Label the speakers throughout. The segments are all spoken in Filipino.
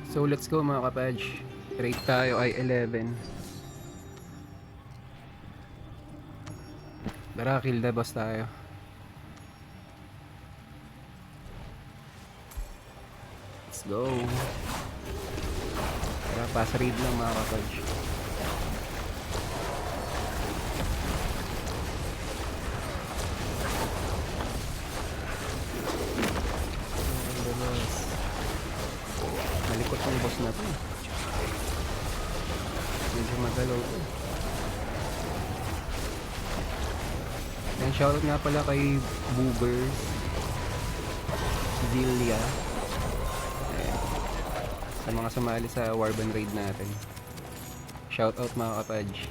Speaker 1: So let's go mga kapage. Rate tayo ay 11. Tara, kill the boss tayo. Let's go. Tara, pass raid lang mga kapage. Malikot ang boss na to. Medyo magalaw to. And shoutout nga pala kay Boogers, Zilia, sa mga sumali sa Warband raid natin. Shoutout mga kapage.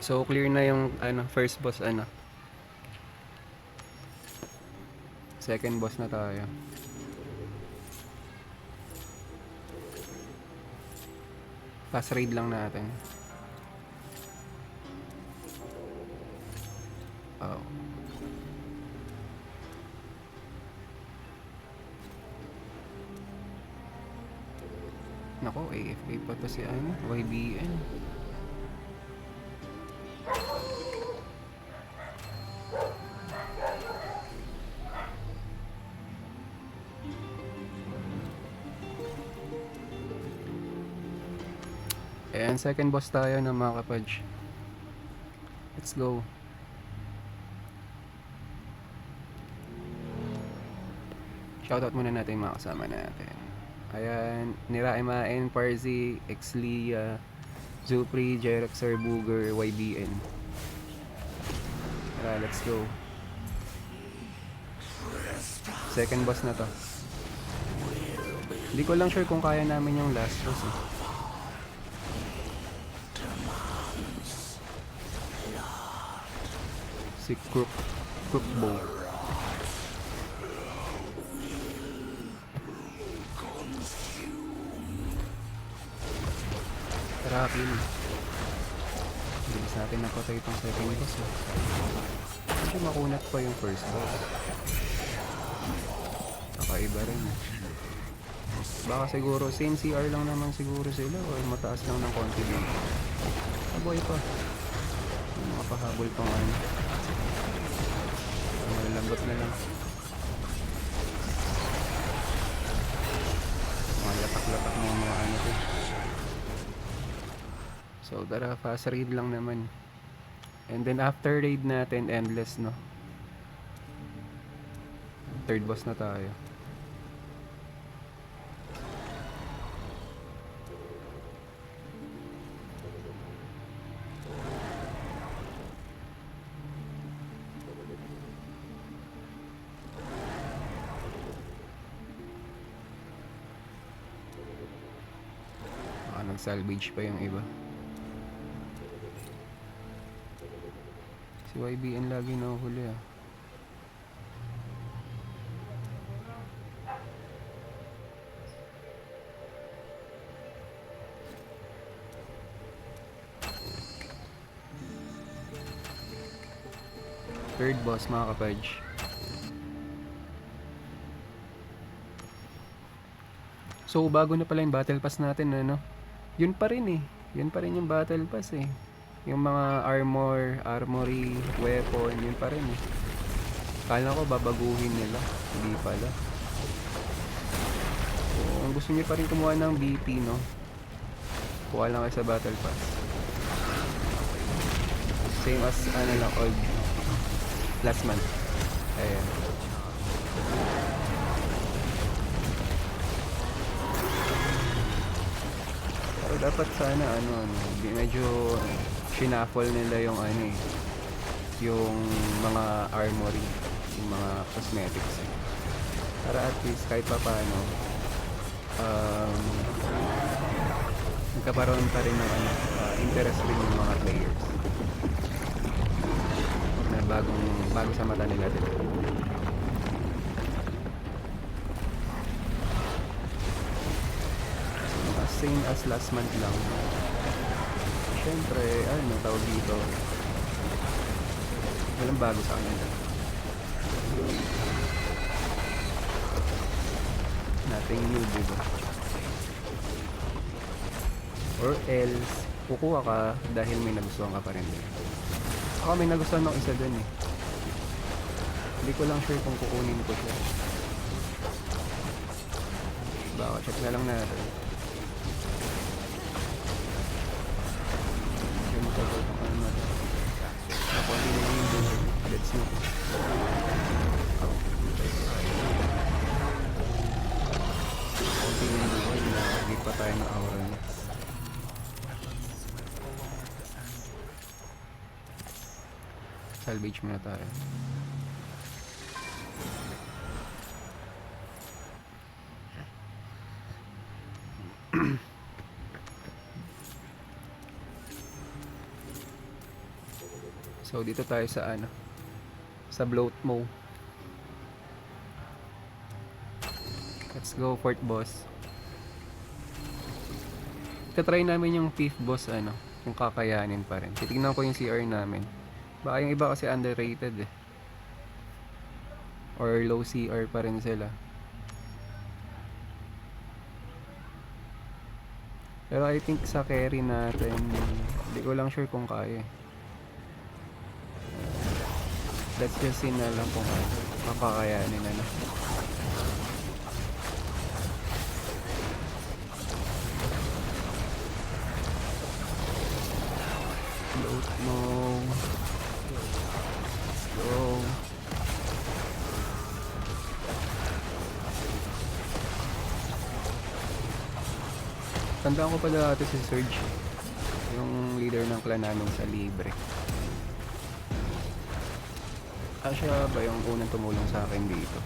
Speaker 1: So clear na yung first boss second boss na tayo. Pass raid lang natin. Oh. Nako, AFK pa to si YBN. Ayan, second boss tayo na mga kapage. Let's go. Shoutout muna natin yung mga kasama natin. Ayan, Niraimaen, Parzi, Exlia, Zupri, Jerexer, Booger, YBN. Tara, let's go. Second boss na to. Hindi ko lang sure kung kaya namin yung last boss eh. Si Crookbow. Tara, kill. Bilis natin napatay itong second boss eh. Medyo makunat pa yung first boss. Kakaiba rin eh. Baka siguro same CR lang naman siguro sila o mataas lang ng konti din. Aboy pa. Makapahabol pang malalambot na lang. Mga latak-latak ng mga to. So tara, fast raid lang naman. And then after raid natin, endless no. Third boss na tayo. Nag-salvage pa yung iba. Si YBN lagi nahuhuli ah. Third boss mga kapage. So bago na pala yung battle pass natin yun pa rin eh. Yun pa rin yung battle pass eh. Yung mga armory, weapon, yun pa rin eh. Kala ko babaguhin nila. Hindi pala. So, kung gusto niyo pa rin kumuha ng BP kuha lang kayo sa battle pass. Same as lang old last month. Ayan. Dapat sana medyo shuffle nila yung yung mga armory, yung mga cosmetics para at least kahit pa paano nagkaroon pa rin ng interest rin yung mga players na bago sa mata nila din. Same as last month lang. Siyempre, tawag dito. Walang bago sa kanila. something new, diba? Or else, kukuha ka dahil may nagustuhan ka pa rin din. Ako may nagustuhan ng isa dun eh. Hindi ko lang sure kung kukunin ko siya. Baka check na lang natin. Yung matagal kung ano natin. Nakunti na lang yung buhay. Let's see. Kunti na yung buhay. Nakagit pa tayo ng aura niya. Salvage muna tayo. So dito tayo sa ano, sa bloat mo. Let's go fourth boss. Try namin yung fifth boss ano, kung kakayanin pa rin. Titignan ko yung CR namin. Baka yung iba kasi underrated eh. Or low CR pa rin sila. Pero I think sa carry natin, hindi ko lang sure kung kaya. Let's just see na lang kung makakayanin na. Load mo. Let's go. Tandaan ko pala dati si Surge, yung leader ng clan namin sa Libre. Siya ba yung unang tumulong sa akin dito?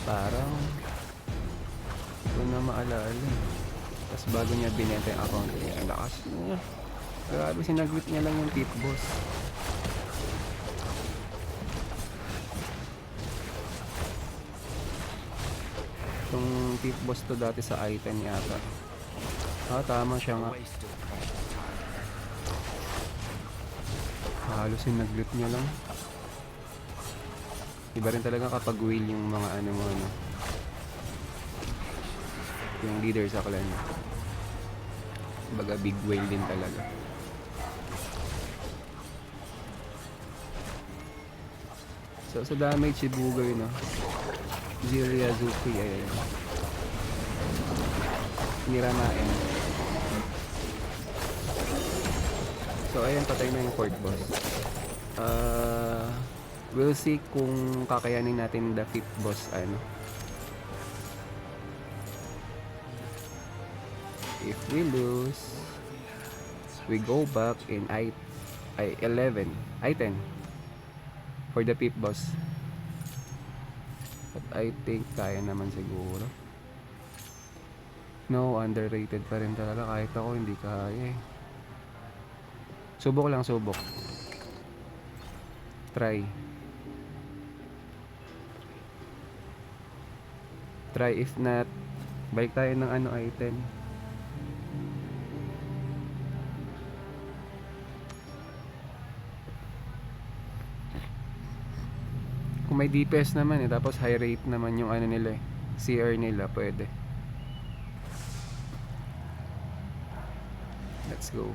Speaker 1: Parang hindi na maalala. Tapos bago niya binenta yung account niya, ang lakas niya. Grabe, sinagwit niya lang yung tip boss. Yung tip boss to dati sa item yata. Tama siya nga. Halos sinagwit niya lang. Iba rin talaga kapag whale yung mga ano mo ano. Yung leader sa clan. Baga big whale din talaga. So sa damage si Bugay no. Ziriazuki ayun. Niranain. So ayun, patay na yung fourth boss. We'll see kung kakayanin natin the fifth boss ano. If we lose, we go back in I-11, I-10 for the fifth boss. But I think kaya naman siguro. No, underrated pa rin talaga. Kahit ako hindi kaya eh. Subok lang, subok. Try. If not, balik tayo ng ano, I-10. Kung may DPS naman eh, tapos high rate naman yung ano nila eh, CR nila, pwede. Let's go.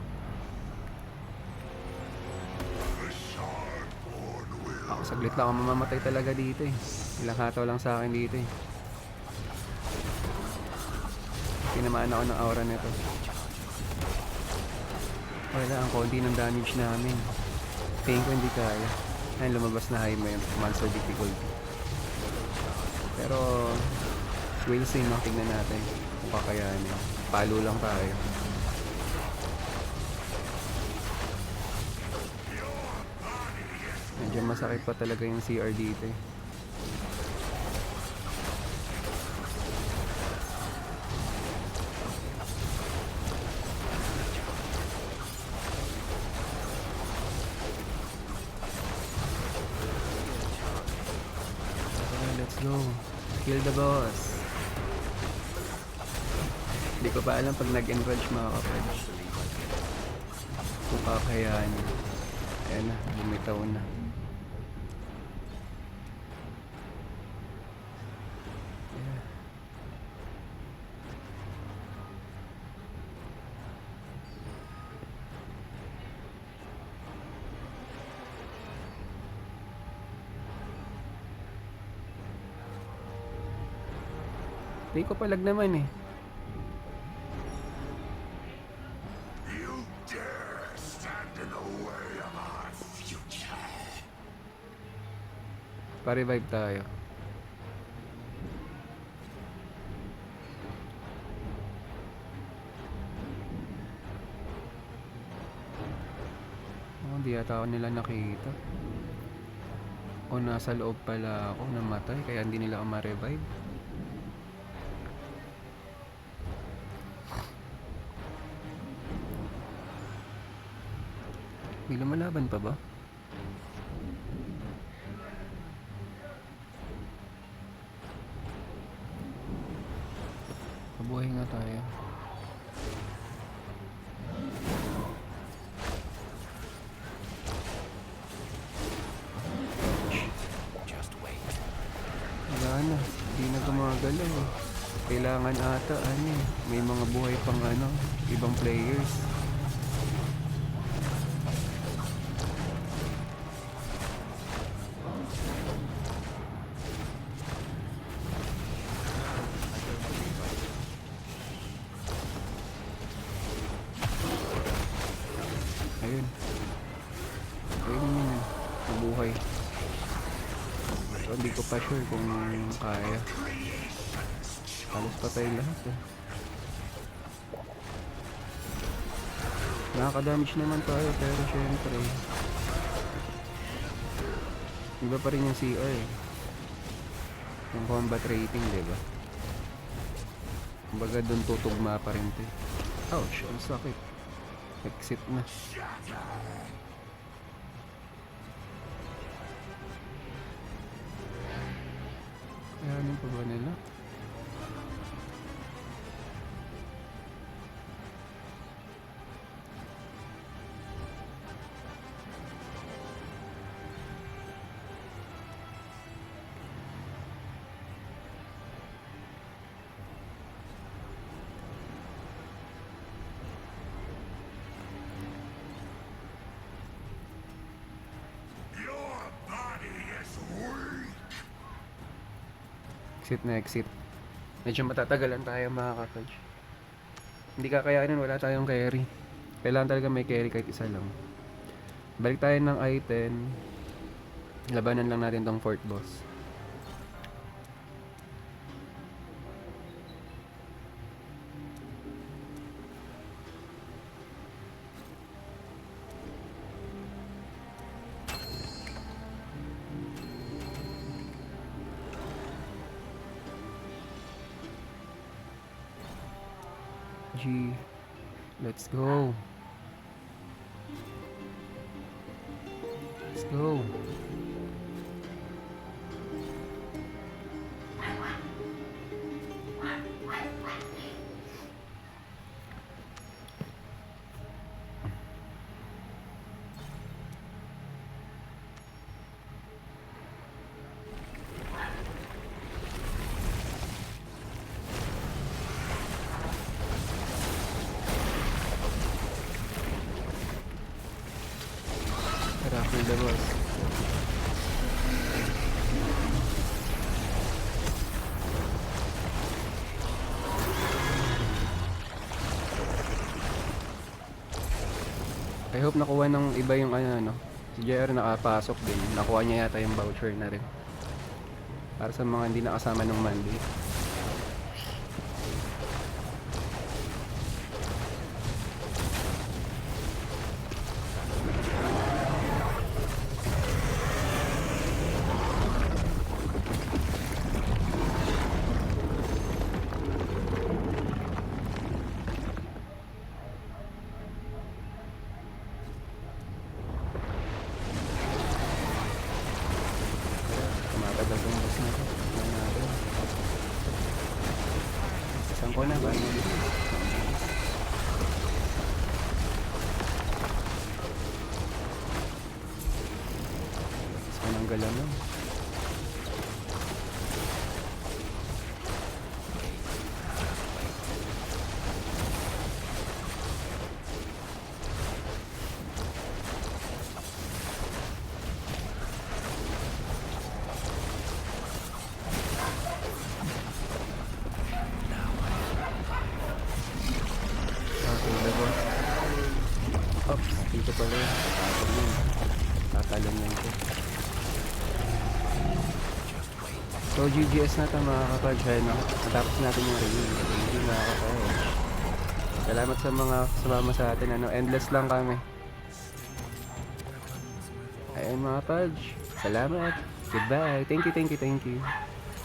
Speaker 1: Ako saglit lang ako mamamatay talaga dito eh. Ilang hataw lang sa akin dito eh. Tinamaan ako ng aura nito. Wala, ang konti ng damage namin. Tingin ko hindi kaya. Ay, lumabas na high monster difficulty. Pero we'll see, no? Tingnan natin kung kakayanin. Palo lang tayo. Medyo masakit pa talaga yung CR dito eh. Let's go. Kill the boss. Hindi ko pa alam pag nag-enrage mga kapatid. Kung kakayanin. Ayan na, bumitaw na. Yeah. Take ko palag naman eh. Pa-revive tayo. Oh, di yata ako nila nakita. O nasa loob pala ako, namatay, kaya hindi nila ako ma-revive. May lumalaban pa ba? Mabuhay nga tayo. Wala na, hindi na gumagalaw eh. Kailangan ata ano eh, may mga buhay pang ano, ibang players. Ayun. Ayun yun. Mabuhay. Pero hindi ko pa sure kung kaya. Halos patay lahat eh. Nakaka-damage naman tayo pero syempre iba pa rin yung CR eh. Yung combat rating, diba? Kumbaga dun tutugma pa rin ito eh. Ouch, ang sakit. Exit na. Kayanin pa ba nila? Exit na exit. Medyo matatagalan tayo mga kapatid. Hindi kakayanin, wala tayong carry. Kailangan talaga may carry kahit isa lang. Balik tayo ng I-10. Labanan lang natin tong fourth boss. G. Let's go. Let's go. Raffle the boss. I hope nakuha ng iba yung ano. Si JR nakapasok din. Nakuha niya yata yung voucher na rin. Para sa mga hindi nakasama ng Monday. Tumatagal yung boss na ito. Tignan natin. Saan ko na ba? Ano dito? Saan ang galang nun? Ops, dito pala yun. Tatapon yun. Tatalon yun ko. So GGS na ito mga kapag no? Natapos natin yung raid. Hindi mga kapag. Salamat sa mga sumama sa atin. Ano, endless lang kami. Ayun mga pudge. Salamat. Goodbye. Thank you, thank you, thank you.